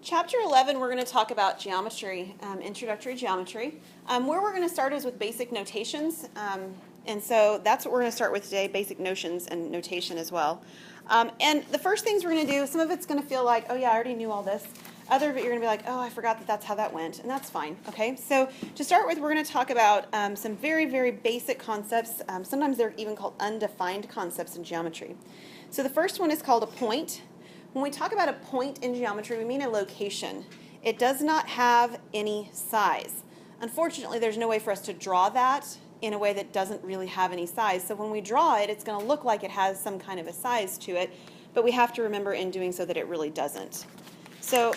Chapter 11, we're going to talk about geometry, introductory geometry. Where we're going to start is with basic notations, and so that's what we're going to start with today, basic notions and notation as well. And the first things we're going to do, some of it's going to feel like, oh yeah, I already knew all this. Other of it, you're going to be like, oh, I forgot that that's how that went, and that's fine, okay? So to start with, we're going to talk about some very, very basic concepts. Sometimes they're even called undefined concepts in geometry. So the first one is called a point. When we talk about a point in geometry, we mean a location. It does not have any size. Unfortunately, there's no way for us to draw that in a way that doesn't really have any size. So when we draw it, it's going to look like it has some kind of a size to it, but we have to remember in doing so that it really doesn't. So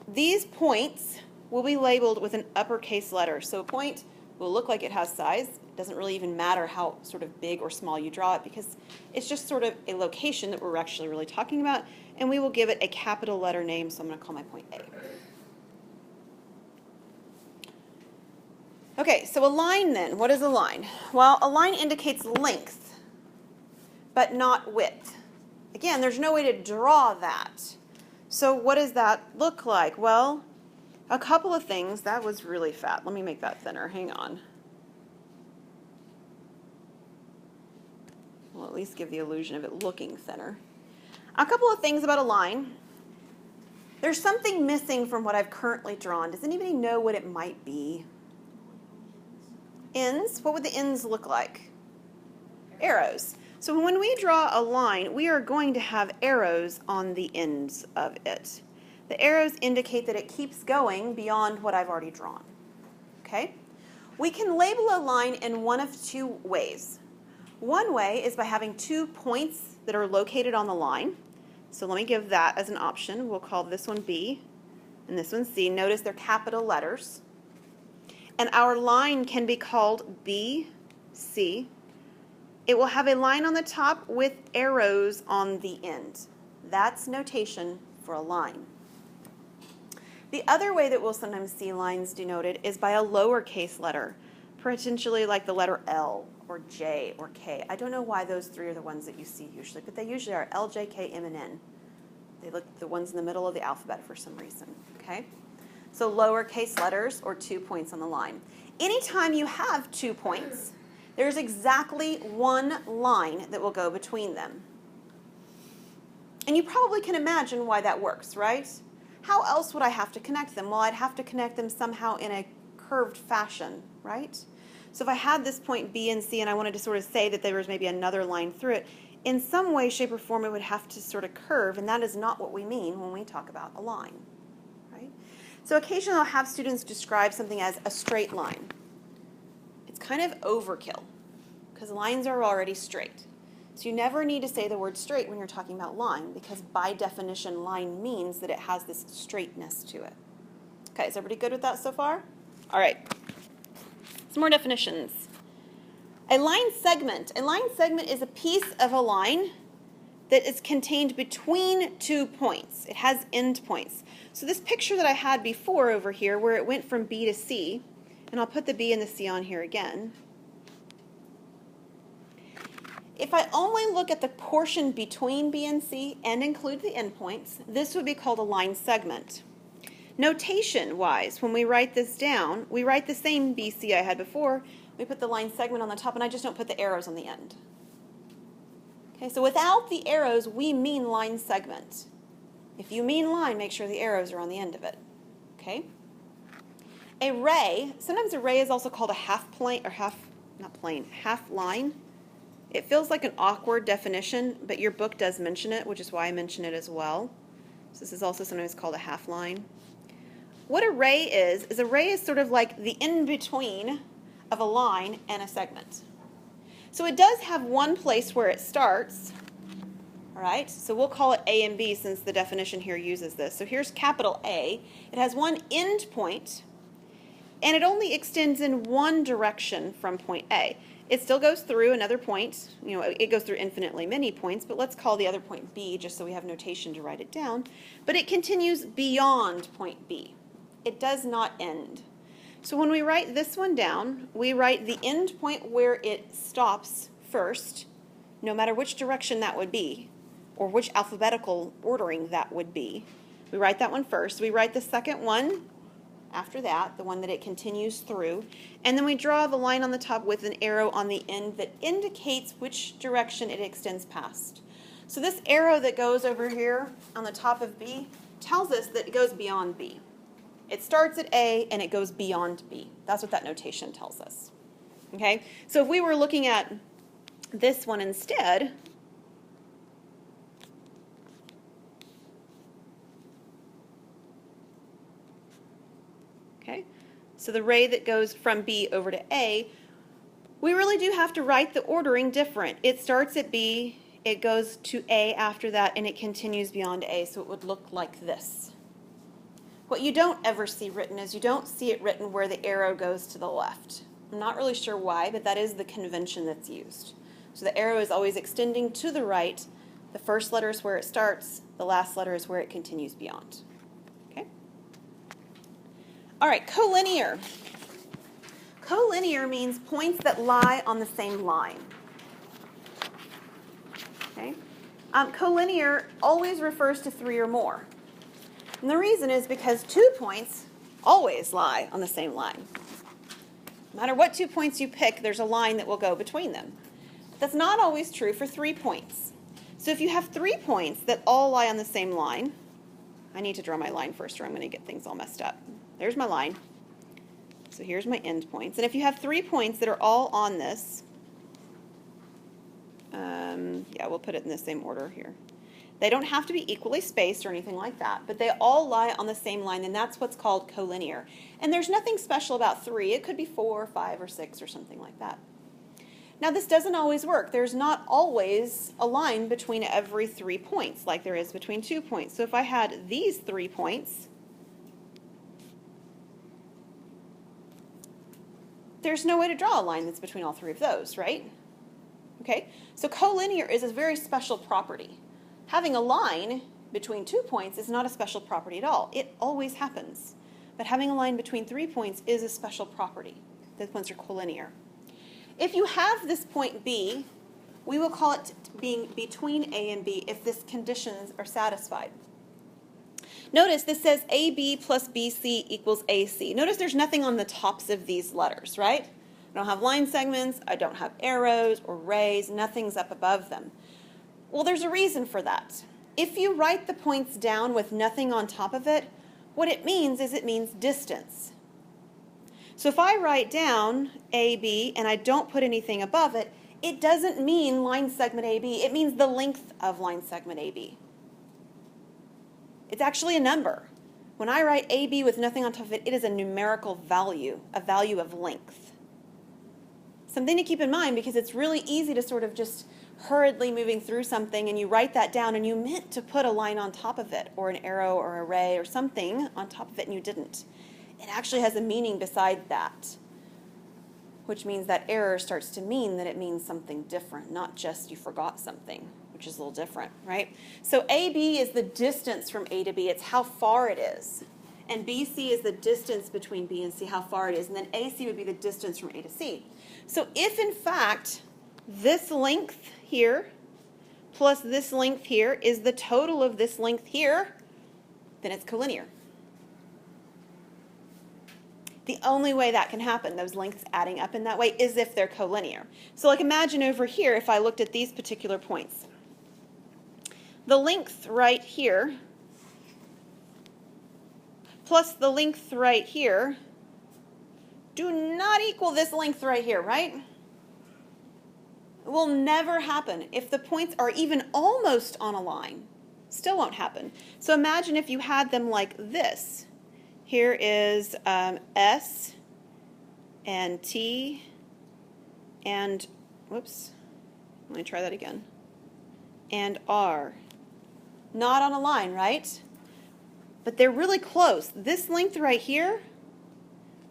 these points will be labeled with an uppercase letter. So a point will look like it has size. It doesn't really even matter how sort of big or small you draw it because it's just sort of a location that we're actually really talking about, and we will give it a capital letter name, so I'm going to call my point A. Okay, so a line then. What is a line? Well, a line indicates length, but not width. Again, there's no way to draw that. So what does that look like? Well, a couple of things. That was really fat. Let me make that thinner. Hang on. We'll at least give the illusion of it looking thinner. A couple of things about a line. There's something missing from what I've currently drawn. Does anybody know what it might be? Ends. What would the ends look like? Arrows. So when we draw a line, we are going to have arrows on the ends of it. The arrows indicate that it keeps going beyond what I've already drawn. Okay? We can label a line in one of two ways. One way is by having 2 points that are located on the line. So let me give that as an option. We'll call this one B and this one C. Notice they're capital letters. And our line can be called BC. It will have a line on the top with arrows on the end. That's notation for a line. The other way that we'll sometimes see lines denoted is by a lowercase letter, potentially like the letter L or J or K. I don't know why those three are the ones that you see usually, but they usually are L, J, K, M, and N. They look the ones in the middle of the alphabet for some reason, okay? So lowercase letters or 2 points on the line. Anytime you have 2 points, there's exactly one line that will go between them. And you probably can imagine why that works, right? How else would I have to connect them? Well, I'd have to connect them somehow in a curved fashion, right? So if I had this point B and C and I wanted to sort of say that there was maybe another line through it, in some way, shape, or form it would have to sort of curve, and that is not what we mean when we talk about a line, right? So occasionally I'll have students describe something as a straight line. It's kind of overkill because lines are already straight. So you never need to say the word straight when you're talking about line because by definition line means that it has this straightness to it. Okay, is everybody good with that so far? All right. Some more definitions. A line segment. A line segment is a piece of a line that is contained between 2 points. It has end points. So this picture that I had before over here where it went from B to C, and I'll put the B and the C on here again. If I only look at the portion between B and C and include the endpoints, this would be called a line segment. Notation-wise, when we write this down, we write the same BC I had before. We put the line segment on the top, and I just don't put the arrows on the end. Okay, so without the arrows, we mean line segment. If you mean line, make sure the arrows are on the end of it. Okay? A ray, sometimes a ray is also called a half plane, or half line. It feels like an awkward definition, but your book does mention it, which is why I mention it as well. So this is also sometimes called a half line. What a ray is a ray is sort of like the in-between of a line and a segment. So it does have one place where it starts, all right? So we'll call it A and B since the definition here uses this. So here's capital A. It has one end point, and it only extends in one direction from point A. It still goes through another point. You know, it goes through infinitely many points, but let's call the other point B just so we have notation to write it down. But it continues beyond point B. It does not end. So when we write this one down, we write the end point where it stops first, no matter which direction that would be, or which alphabetical ordering that would be. We write that one first. We write the second one after that, the one that it continues through, and then we draw the line on the top with an arrow on the end that indicates which direction it extends past. So this arrow that goes over here on the top of B tells us that it goes beyond B. It starts at A and it goes beyond B. That's what that notation tells us. Okay? So if we were looking at this one instead, okay? So the ray that goes from B over to A, we really do have to write the ordering different. It starts at B, it goes to A after that, and it continues beyond A, so it would look like this. What you don't ever see written is you don't see it written where the arrow goes to the left. I'm not really sure why, but that is the convention that's used. So the arrow is always extending to the right. The first letter is where it starts. The last letter is where it continues beyond. Okay? All right, colinear. Colinear means points that lie on the same line. Okay? Colinear always refers to 3 or more. And the reason is because 2 points always lie on the same line. No matter what 2 points you pick, there's a line that will go between them. That's not always true for 3 points. So if you have 3 points that all lie on the same line, I need to draw my line first or I'm going to get things all messed up. There's my line. So here's my end points. And if you have 3 points that are all on this, yeah, we'll put it in the same order here. They don't have to be equally spaced or anything like that, but they all lie on the same line, and that's what's called colinear. And there's nothing special about 3. It could be 4, 5, or 6, or something like that. Now, this doesn't always work. There's not always a line between every 3 points like there is between 2 points. So if I had these 3 points, there's no way to draw a line that's between all 3 of those, right? Okay, so colinear is a very special property. Having a line between 2 points is not a special property at all. It always happens. But having a line between 3 points is a special property. Those ones are colinear. If you have this point B, we will call it being between A and B if these conditions are satisfied. Notice this says AB plus BC equals AC. Notice there's nothing on the tops of these letters, right? I don't have line segments, I don't have arrows or rays, nothing's up above them. Well, there's a reason for that. If you write the points down with nothing on top of it, what it means is it means distance. So if I write down AB and I don't put anything above it, it doesn't mean line segment AB. It means the length of line segment AB. It's actually a number. When I write AB with nothing on top of it, it is a numerical value, a value of length. Something to keep in mind because it's really easy to sort of just hurriedly moving through something and you write that down and you meant to put a line on top of it or an arrow or a ray or something on top of it and you didn't. It actually has a meaning beside that, which means that error starts to mean that it means something different, not just you forgot something, which is a little different, right? So AB is the distance from A to B. It's how far it is. And BC is the distance between B and C, how far it is. And then AC would be the distance from A to C. So if, in fact, this length here plus this length here is the total of this length here, then it's colinear. The only way that can happen, those lengths adding up in that way, is if they're colinear. So like imagine over here if I looked at these particular points. The length right here plus the length right here do not equal this length right here, right? It will never happen. If the points are even almost on a line, still won't happen. So imagine if you had them like this. Here is S and T and, whoops, let me try that again, and R. Not on a line, right? But they're really close. This length right here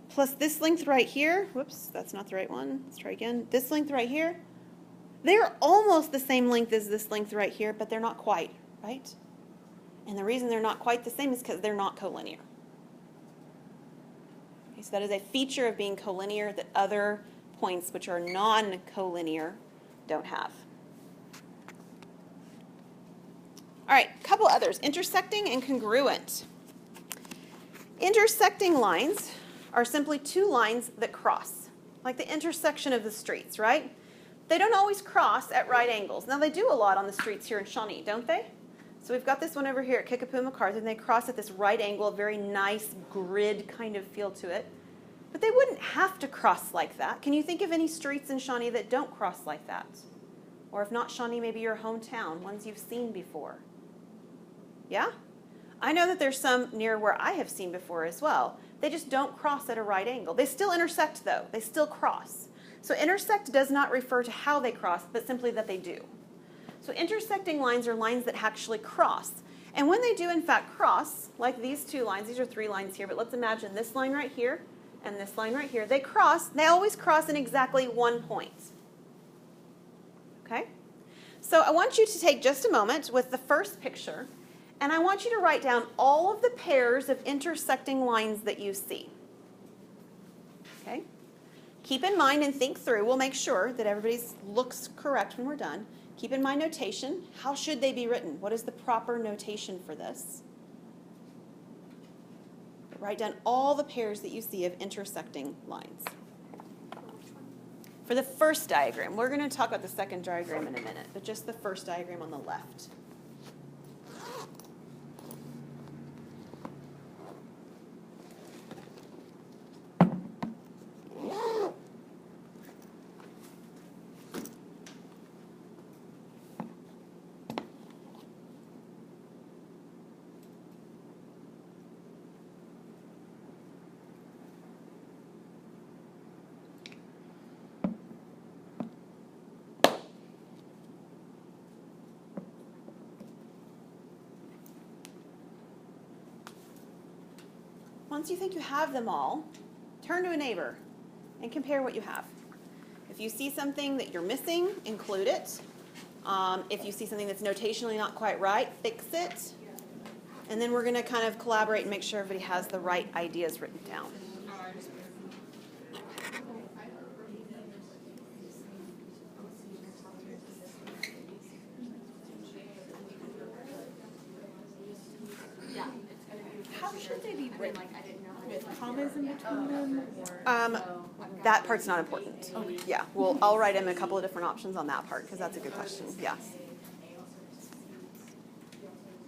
plus this length right here, whoops, that's not the right one. Let's try again. This length right here, they're almost the same length as this length right here, but they're not quite, right? And the reason they're not quite the same is because they're not colinear. Okay, so that is a feature of being colinear that other points which are non-colinear don't have. All right, a couple others. Intersecting and congruent. Intersecting lines are simply two lines that cross, like the intersection of the streets, right? They don't always cross at right angles. Now, they do a lot on the streets here in Shawnee, don't they? So we've got this one over here at Kickapoo MacArthur, and they cross at this right angle, a very nice grid kind of feel to it. But they wouldn't have to cross like that. Can you think of any streets in Shawnee that don't cross like that? Or if not Shawnee, maybe your hometown, ones you've seen before. Yeah? I know that there's some near where I have seen before as well. They just don't cross at a right angle. They still intersect though. They still cross. So intersect does not refer to how they cross, but simply that they do. So intersecting lines are lines that actually cross. And when they do in fact cross, like these two lines, these are three lines here, but let's imagine this line right here and this line right here, they cross, they always cross in exactly one point. Okay? So I want you to take just a moment with the first picture, and I want you to write down all of the pairs of intersecting lines that you see. Okay? Keep in mind and think through. We'll make sure that everybody's looks correct when we're done. Keep in mind notation. How should they be written? What is the proper notation for this? Write down all the pairs that you see of intersecting lines. For the first diagram, we're going to talk about the second diagram in a minute, but just the first diagram on the left. Once you think you have them all, turn to a neighbor and compare what you have. If you see something that you're missing, include it. If you see something that's notationally not quite right, fix it. And then we're going to kind of collaborate and make sure everybody has the right ideas written down. How should they be written? With commas in between them? Or, that part's not important. Okay. Yeah, well, I'll write in a couple of different options on that part because that's a good question. Yeah.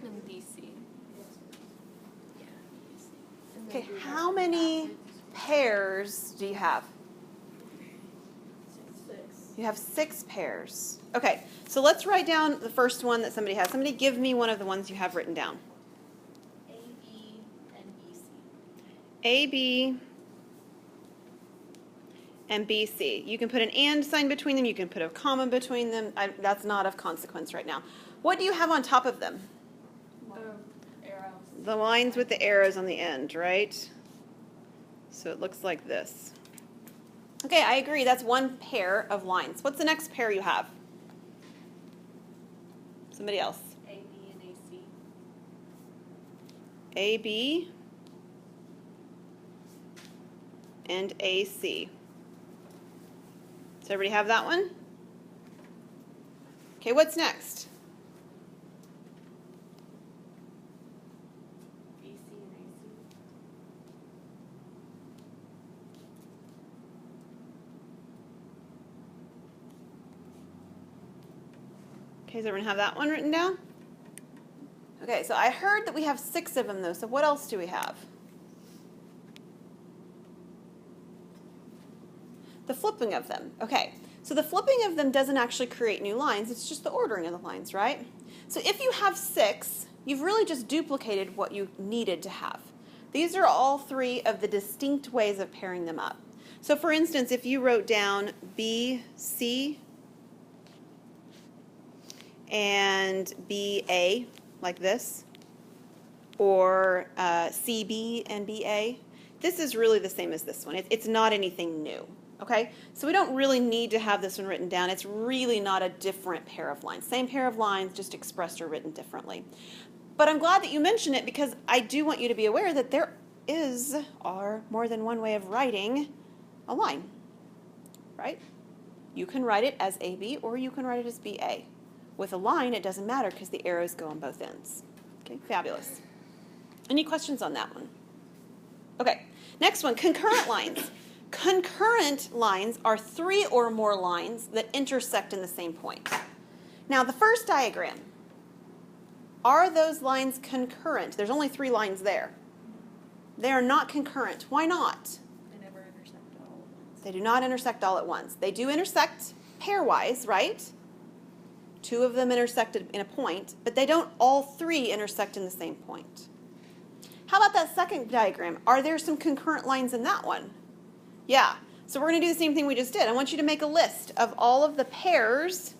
And BC. Okay, how many pairs do you have? 6. You have 6 pairs. Okay, so let's write down the first one that somebody has. Somebody give me one of the ones you have written down. AB and BC. A, B, and BC. You can put an and sign between them. You can put a comma between them. That's not of consequence right now. What do you have on top of them? Arrows. The lines with the arrows on the end, right? So it looks like this. Okay, I agree. That's one pair of lines. What's the next pair you have? Somebody else. AB and AC. AB and AC. Does everybody have that one? Okay, what's next? BC and AC. Okay, does everyone have that one written down? Okay, so I heard that we have 6 of them though, so what else do we have? The flipping of them. Okay, so the flipping of them doesn't actually create new lines, it's just the ordering of the lines, right? So if you have 6, you've really just duplicated what you needed to have. These are all 3 of the distinct ways of pairing them up. So for instance, if you wrote down B, C, and BA, like this, or CB and BA, this is really the same as this one. It's not anything new, okay? So we don't really need to have this one written down. It's really not a different pair of lines. Same pair of lines, just expressed or written differently. But I'm glad that you mentioned it because I do want you to be aware that there are more than one way of writing a line, right? You can write it as AB or you can write it as BA. With a line, it doesn't matter because the arrows go on both ends. Okay, fabulous. Any questions on that one? Okay, next one, concurrent lines. Concurrent lines are 3 or more lines that intersect in the same point. Now, the first diagram, are those lines concurrent? There's only 3 lines there. They are not concurrent. Why not? They never intersect all at once. They do not intersect all at once. They do intersect pairwise, right? 2 of them intersected in a point, but they don't all 3 intersect in the same point. How about that second diagram? Are there some concurrent lines in that one? Yeah. So we're going to do the same thing we just did. I want you to make a list of all of the pairs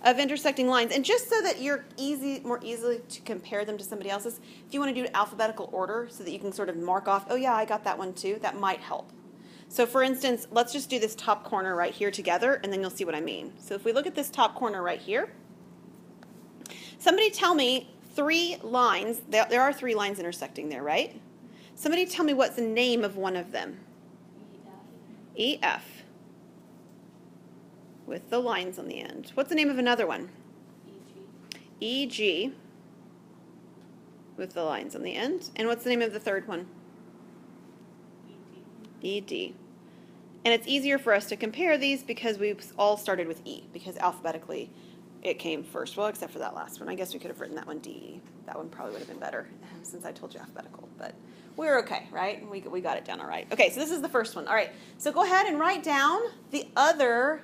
of intersecting lines. And just so that you're more easily to compare them to somebody else's, if you want to do alphabetical order so that you can sort of mark off, oh yeah, I got that one too, that might help. So for instance, let's just do this top corner right here together, and then you'll see what I mean. So if we look at this top corner right here, somebody tell me 3 lines, there are 3 lines intersecting there, right? Somebody tell me what's the name of one of them. EF. With the lines on the end. What's the name of another one? EG. With the lines on the end. And what's the name of the third one? ED. And it's easier for us to compare these because we've all started with E, because alphabetically it came first. Well, except for that last one. I guess we could have written that one DE. That one probably would have been better since I told you alphabetical. But we're okay, right? We got it down all right. Okay, so this is the first one. All right, so go ahead and write down the other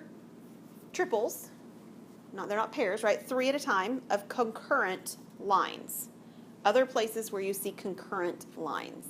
triples. They're not pairs, right? 3 at a time of concurrent lines. Other places where you see concurrent lines.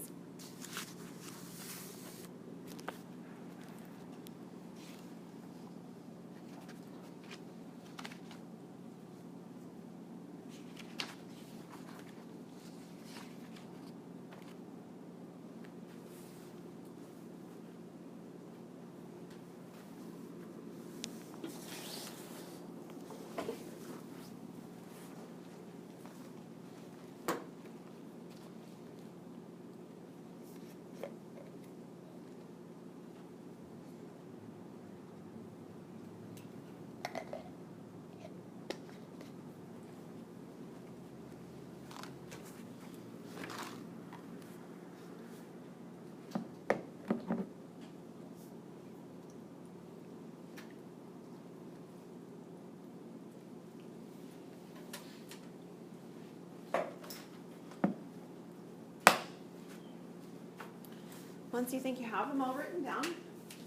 Once you think you have them all written down,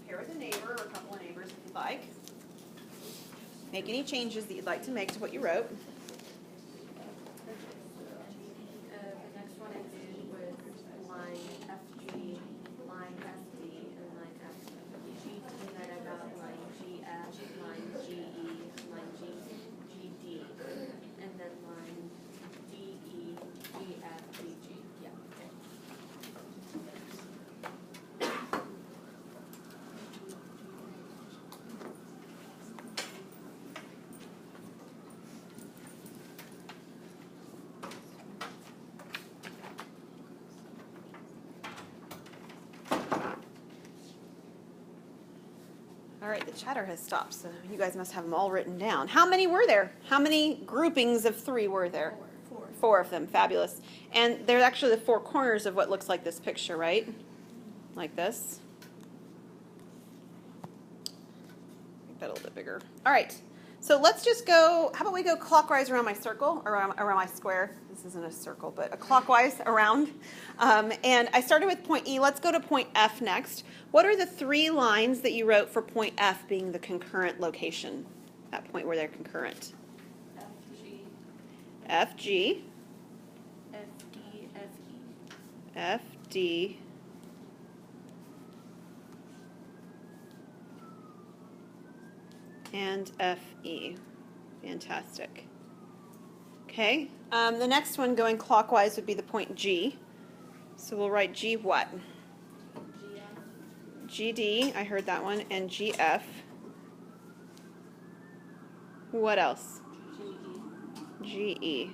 pair with a neighbor or a couple of neighbors if you'd like. Make any changes that you'd like to make to what you wrote. The next one I did was line FG, line FD, and line FG. And then I got line GF, line GE, line GD, and then line DE, GF, DG. Yeah. All right, the chatter has stopped, so you guys must have them all written down. How many were there? How many groupings of 3 were there? 4. 4 of them, fabulous. And they're actually the 4 corners of what looks like this picture, right? Like this. Make that a little bit bigger. All right, so let's just go, how about we go clockwise around my circle, around my square. This isn't a circle, but a clockwise around. And I started with point E. Let's go to point F next. What are the 3 lines that you wrote for point F being the concurrent location? That point where they're concurrent. FG, FG, FD, FE. FD, and FE. Fantastic. Okay, the next one going clockwise would be the point G. So we'll write G what? GD, I heard that one, and GF. What else? GE.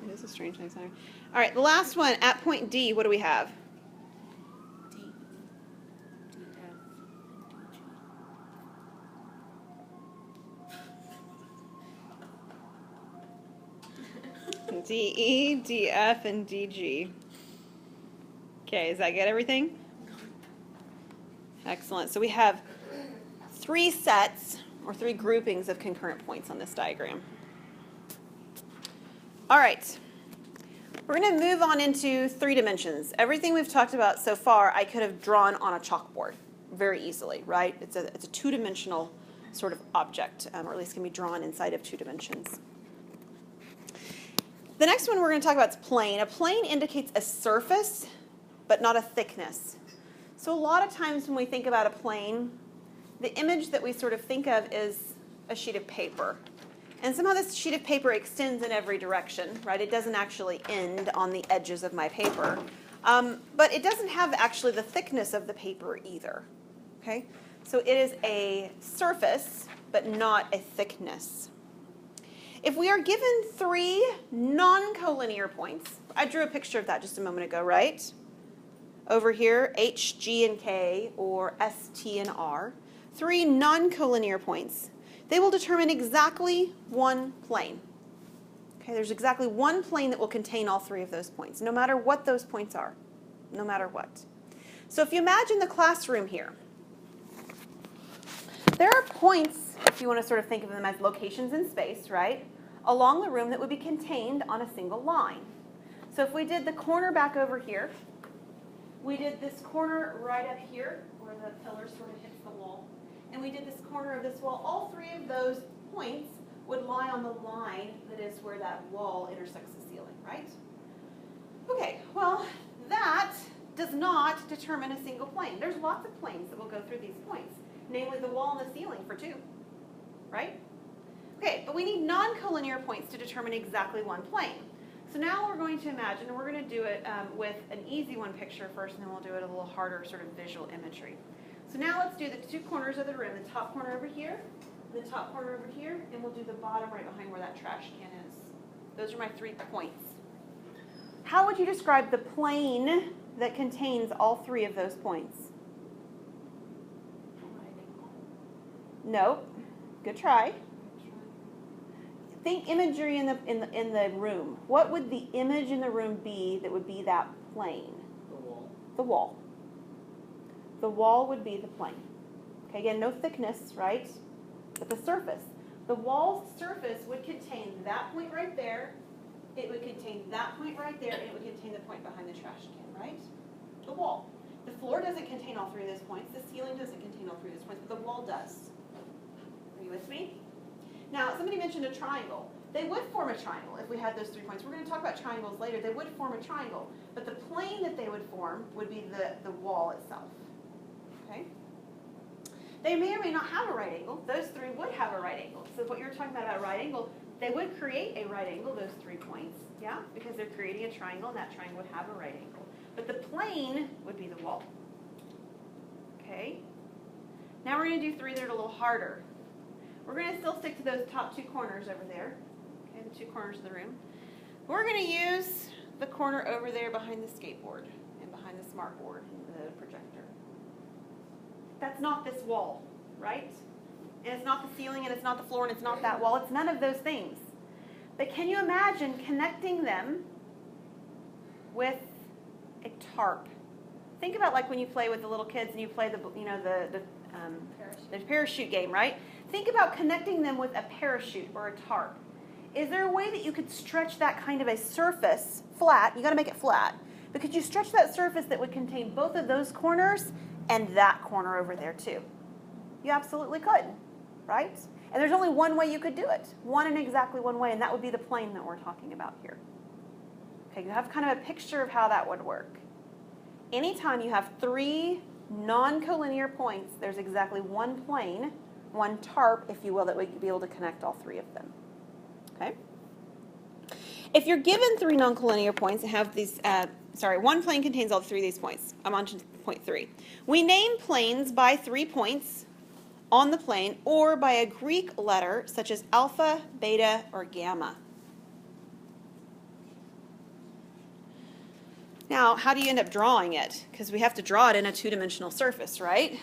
It is a strange thing. Sorry. All right, the last one at point D, what do we have? D, DF, DE, DF, and DG. Okay, does that get everything? Excellent. So we have 3 sets, or 3 groupings of concurrent points on this diagram. All right. We're going to move on into 3 dimensions. Everything we've talked about so far, I could have drawn on a chalkboard very easily, right? It's a 2-dimensional sort of object, or at least can be drawn inside of 2 dimensions. The next one we're going to talk about is plane. A plane indicates a surface, but not a thickness. So a lot of times when we think about a plane, the image that we sort of think of is a sheet of paper. And somehow this sheet of paper extends in every direction, right? It doesn't actually end on the edges of my paper. But it doesn't have actually the thickness of the paper either, okay? So it is a surface, but not a thickness. If we are given 3 non-collinear points, I drew a picture of that just a moment ago, right? Over here, H, G, and K, or S, T, and R, 3 non-collinear points. They will determine exactly one plane. Okay, there's exactly one plane that will contain all 3 of those points, no matter what those points are, no matter what. So if you imagine the classroom here, there are points, if you want to sort of think of them as locations in space, right, along the room that would be contained on a single line. So if we did the corner back over here, we did this corner right up here where the pillar sort of hits the wall, and we did this corner of this wall, all 3 of those points would lie on the line that is where that wall intersects the ceiling, right? Okay, well, that does not determine a single plane. There's lots of planes that will go through these points, namely the wall and the ceiling for 2, right? Okay, but we need non-collinear points to determine exactly one plane. So now we're going to imagine, and we're going to do it with an easy one picture first, and then we'll do it a little harder sort of visual imagery. So now let's do the 2 corners of the room, the top corner over here, the top corner over here, and we'll do the bottom right behind where that trash can is. Those are my 3 points. How would you describe the plane that contains all 3 of those points? Nope. Good try. Think imagery in the room. What would the image in the room be that would be that plane? The wall. The wall. The wall would be the plane. Okay, again, no thickness, right? But the surface. The wall's surface would contain that point right there. It would contain that point right there, and it would contain the point behind the trash can, right? The wall. The floor doesn't contain all 3 of those points. The ceiling doesn't contain all 3 of those points, but the wall does. Are you with me? Now, somebody mentioned a triangle. They would form a triangle if we had those 3 points. We're going to talk about triangles later. They would form a triangle, but the plane that they would form would be the wall itself. Okay? They may or may not have a right angle. Those 3 would have a right angle. So what you're talking about a right angle, they would create a right angle, those 3 points, yeah? Because they're creating a triangle, and that triangle would have a right angle. But the plane would be the wall. Okay? Now we're going to do 3 that are a little harder. We're going to still stick to those top 2 corners over there, okay, the 2 corners of the room. We're going to use the corner over there behind the skateboard and behind the smart board and the projector. That's not this wall, right? And it's not the ceiling, and it's not the floor, and it's not that wall. It's none of those things. But can you imagine connecting them with a tarp? Think about like when you play with the little kids and you play the parachute game, right? Think about connecting them with a parachute or a tarp. Is there a way that you could stretch that kind of a surface flat? You got to make it flat. But could you stretch that surface that would contain both of those corners and that corner over there too? You absolutely could, right? And there's only one way you could do it. One and exactly one way, and that would be the plane that we're talking about here. Okay, you have kind of a picture of how that would work. Anytime you have 3 non-collinear points, there's exactly one plane, one tarp, if you will, that would be able to connect all 3 of them. Okay? If you're given 3 non-collinear points and have these, one plane contains all 3 of these points. I'm on to point 3. We name planes by 3 points on the plane or by a Greek letter such as alpha, beta, or gamma. Now, how do you end up drawing it? Because we have to draw it in a 2-dimensional surface, right?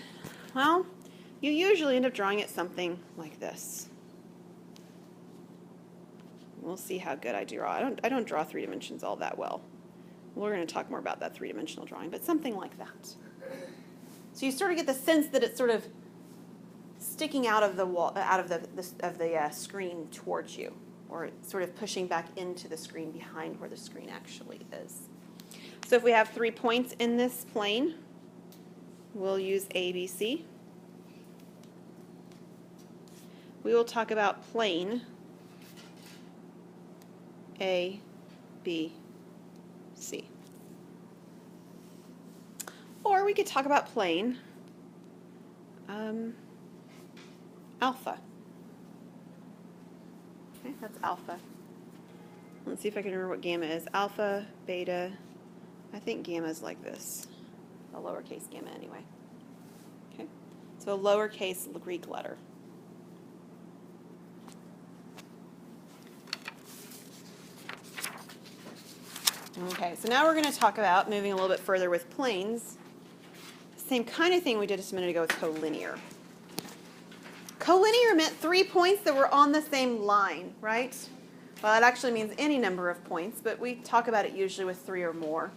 Well, you usually end up drawing it something like this. We'll see how good I draw. I don't draw 3 dimensions all that well. We're going to talk more about that 3-dimensional drawing, but something like that. So you sort of get the sense that it's sort of sticking out of the wall, out of the screen towards you, or sort of pushing back into the screen behind where the screen actually is. So if we have 3 points in this plane, we'll use A, B, C. We will talk about plane A, B, C. Or we could talk about plane alpha. Okay, that's alpha. Let's see if I can remember what gamma is. Alpha, beta, I think gamma is like this. A lowercase gamma anyway. Okay, so a lowercase Greek letter. Okay, so now we're going to talk about moving a little bit further with planes. Same kind of thing we did just a minute ago with colinear. Colinear meant 3 points that were on the same line, right? Well, it actually means any number of points, but we talk about it usually with 3 or more.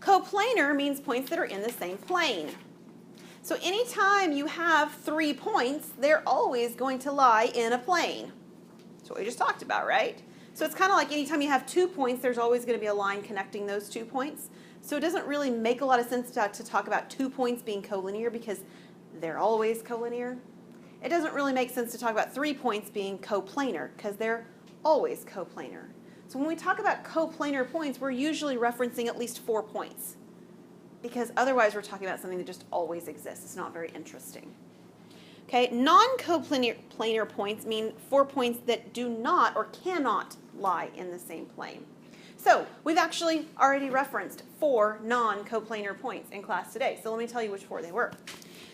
Coplanar means points that are in the same plane. So anytime you have 3 points, they're always going to lie in a plane. That's what we just talked about, right? So it's kind of like anytime you have 2 points, there's always going to be a line connecting those 2 points. So it doesn't really make a lot of sense to talk about 2 points being colinear because they're always colinear. It doesn't really make sense to talk about 3 points being coplanar because they're always coplanar. So when we talk about coplanar points, we're usually referencing at least 4 points because otherwise we're talking about something that just always exists. It's not very interesting. Okay, non-coplanar points mean 4 points that do not or cannot lie in the same plane. So we've actually already referenced 4 non-coplanar points in class today. So let me tell you which 4 they were.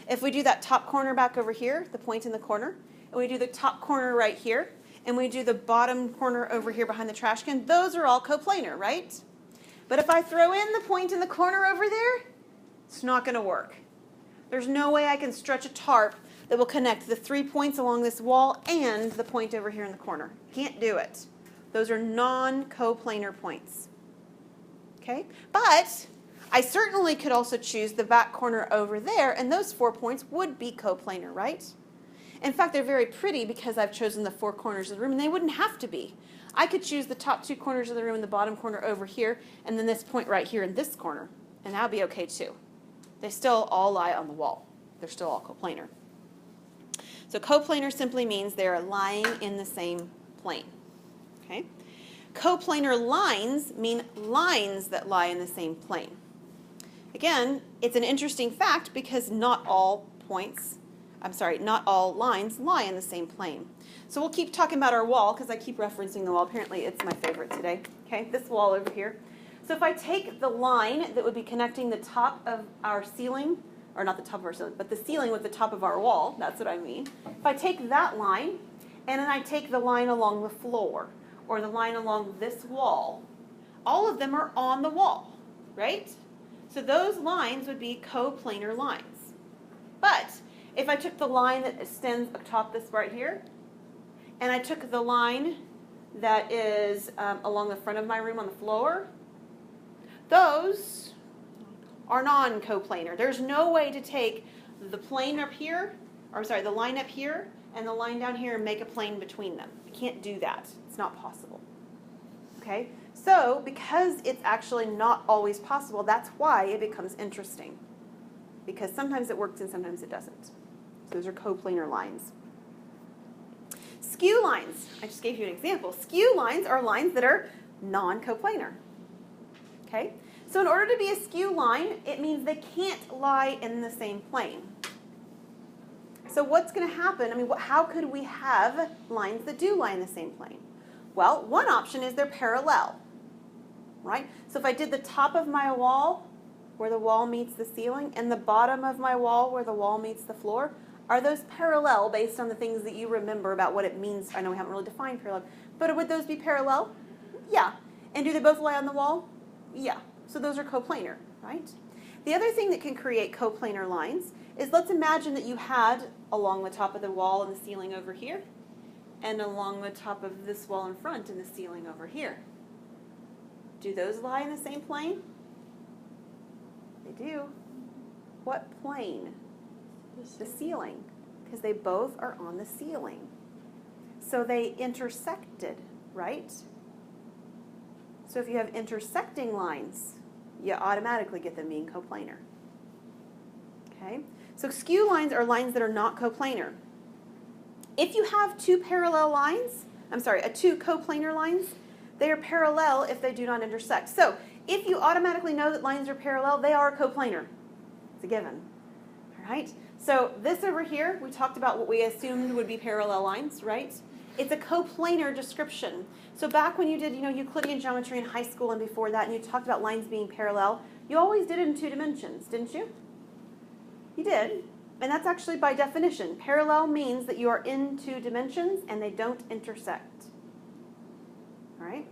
If we do that top corner back over here, the point in the corner, and we do the top corner right here, and we do the bottom corner over here behind the trash can, those are all coplanar, right? But if I throw in the point in the corner over there, it's not going to work. There's no way I can stretch a tarp that will connect the 3 points along this wall and the point over here in the corner. Can't do it. Those are non-coplanar points. Okay? But I certainly could also choose the back corner over there, and those 4 points would be coplanar, right? In fact, they're very pretty because I've chosen the 4 corners of the room, and they wouldn't have to be. I could choose the top 2 corners of the room and the bottom corner over here, and then this point right here in this corner, and that would be okay too. They still all lie on the wall. They're still all coplanar. So coplanar simply means they're lying in the same plane. Okay? Coplanar lines mean lines that lie in the same plane. Again, it's an interesting fact because not all lines lie in the same plane. So we'll keep talking about our wall because I keep referencing the wall. Apparently it's my favorite today. Okay, this wall over here. So if I take the line that would be connecting the top of our ceiling, or not the top of our ceiling, but the ceiling with the top of our wall, that's what I mean. If I take that line, and then I take the line along the floor, or the line along this wall, all of them are on the wall, right? So those lines would be coplanar lines. But if I took the line that extends atop this right here, and I took the line that is along the front of my room on the floor, those are non-coplanar. There's no way to take the plane up here, or sorry, the line up here and the line down here and make a plane between them. You can't do that. It's not possible. Okay? So, because it's actually not always possible, that's why it becomes interesting. Because sometimes it works and sometimes it doesn't. So those are coplanar lines. Skew lines. I just gave you an example. Skew lines are lines that are non-coplanar. Okay? So in order to be a skew line, it means they can't lie in the same plane. So what's going to happen? I mean, how could we have lines that do lie in the same plane? Well, one option is they're parallel, right? So if I did the top of my wall where the wall meets the ceiling and the bottom of my wall where the wall meets the floor, are those parallel based on the things that you remember about what it means? I know we haven't really defined parallel, but would those be parallel? Yeah. And do they both lie on the wall? Yeah. So those are coplanar, right? The other thing that can create coplanar lines is, let's imagine that you had along the top of the wall and the ceiling over here, and along the top of this wall in front and the ceiling over here. Do those lie in the same plane? They do. What plane? The ceiling, because they both are on the ceiling. So they intersected, right? So if you have intersecting lines, you automatically get them being coplanar. Okay? So skew lines are lines that are not coplanar. If you have two parallel lines, two coplanar lines, they are parallel if they do not intersect. So if you automatically know that lines are parallel, they are coplanar. It's a given. All right? So this over here, we talked about what we assumed would be parallel lines, right? It's a coplanar description. So back when you did, Euclidean geometry in high school and before that, and you talked about lines being parallel, you always did it in 2 dimensions, didn't you? You did. And that's actually by definition. Parallel means that you are in 2 dimensions and they don't intersect. All right?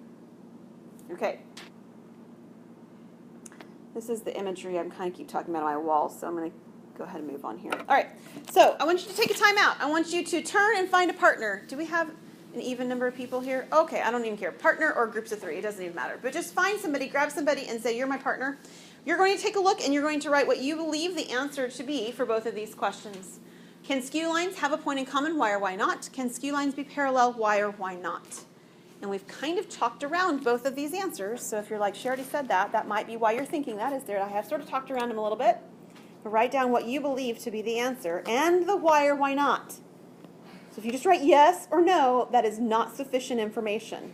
Okay. This is the imagery I'm kind of keep talking about on my wall, so I'm going to go ahead and move on here. All right. So I want you to take a time out. I want you to turn and find a partner. Do we have an even number of people here? Okay, I don't even care. Partner or groups of 3. It doesn't even matter. But just find somebody, grab somebody, and say, you're my partner. You're going to take a look, and you're going to write what you believe the answer to be for both of these questions. Can skew lines have a point in common? Why or why not? Can skew lines be parallel? Why or why not? And we've kind of talked around both of these answers. So if you're like, she already said that, that might be why you're thinking that, is there. I have sort of talked around them a little bit. But write down what you believe to be the answer and the why or why not. So if you just write yes or no, that is not sufficient information.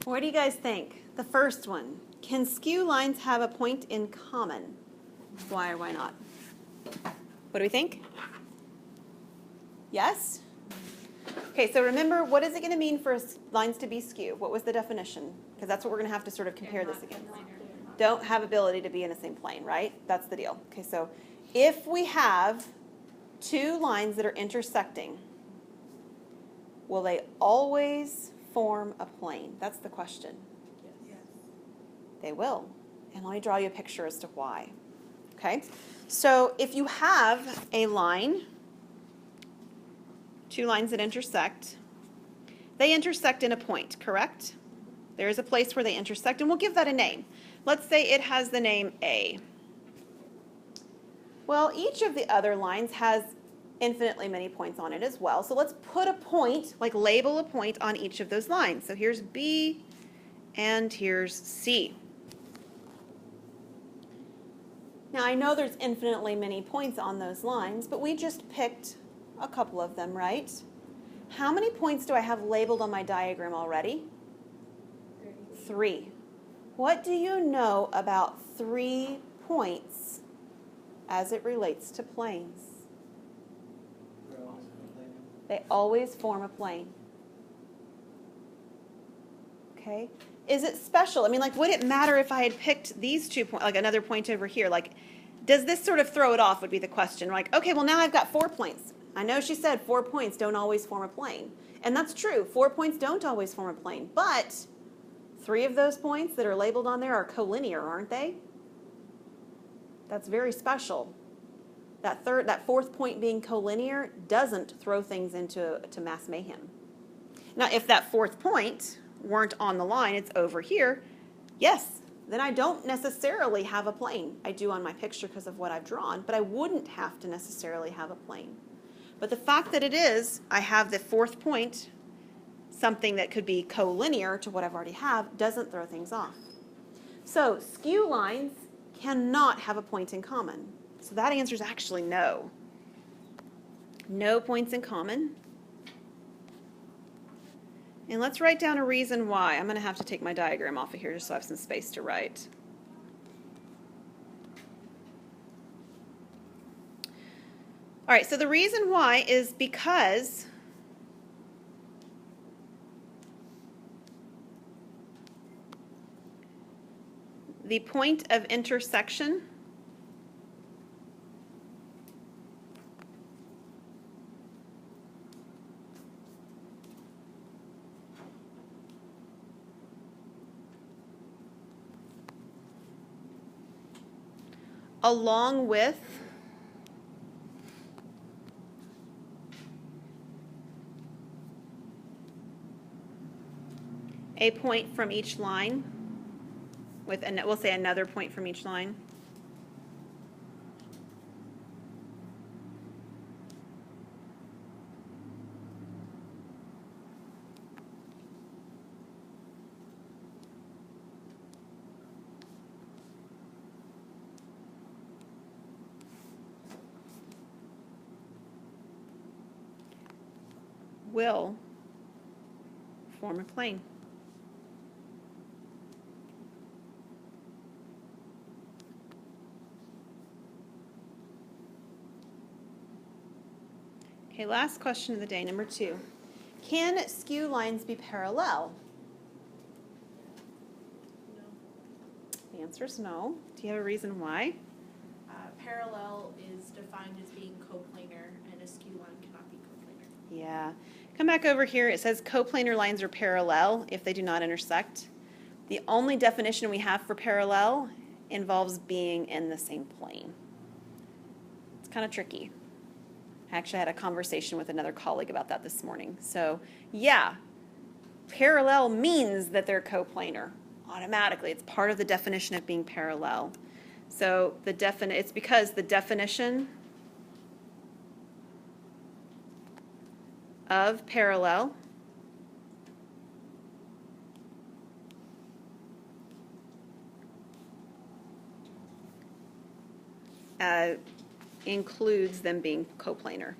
What do you guys think? The first one. Can skew lines have a point in common? Why or why not? What do we think? Yes? Okay, so remember, what is it going to mean for lines to be skew? What was the definition? Because that's what we're going to have to sort of compare this against. Don't have ability to be in the same plane, right? That's the deal. Okay, so if we have 2 lines that are intersecting, will they always form a plane? That's the question. Yes. They will. And let me draw you a picture as to why. Okay? So if you have a line, 2 lines that intersect, they intersect in a point, correct? There is a place where they intersect, and we'll give that a name. Let's say it has the name A. Well, each of the other lines has infinitely many points on it as well. So let's put a point, like label a point on each of those lines. So here's B and here's C. Now I know there's infinitely many points on those lines, but we just picked a couple of them, right? How many points do I have labeled on my diagram already? 3. What do you know about 3 points as it relates to planes. They always form a plane. Okay? Is it special? I mean, like, would it matter if I had picked these 2 points, like another point over here? Like, does this sort of throw it off would be the question. Like, okay, well, now I've got 4 points. I know she said 4 points don't always form a plane. And that's true. 4 points don't always form a plane. But 3 of those points that are labeled on there are colinear, aren't they? That's very special. That fourth point being colinear doesn't throw things into mass mayhem. Now, if that fourth point weren't on the line, it's over here, yes, then I don't necessarily have a plane. I do on my picture because of what I've drawn, but I wouldn't have to necessarily have a plane. But the fact that it is, I have the fourth point, something that could be colinear to what I've already have, doesn't throw things off. So skew lines cannot have a point in common. So that answer is actually no. No points in common. And let's write down a reason why. I'm going to have to take my diagram off of here just so I have some space to write. All right, so the reason why is because the point of intersection along with a point from each line, we'll say another point from each line. Will form a plane. Okay, last question of the day, number 2. Can skew lines be parallel? No. The answer is no. Do you have a reason why? Parallel is defined as being coplanar, and a skew line cannot be coplanar. Yeah. Come back over here. It says coplanar lines are parallel if they do not intersect. The only definition we have for parallel involves being in the same plane. It's kind of tricky. I actually had a conversation with another colleague about that this morning. So, yeah, parallel means that they're coplanar automatically. It's part of the definition of being parallel. So it's because the definition of parallel includes them being coplanar.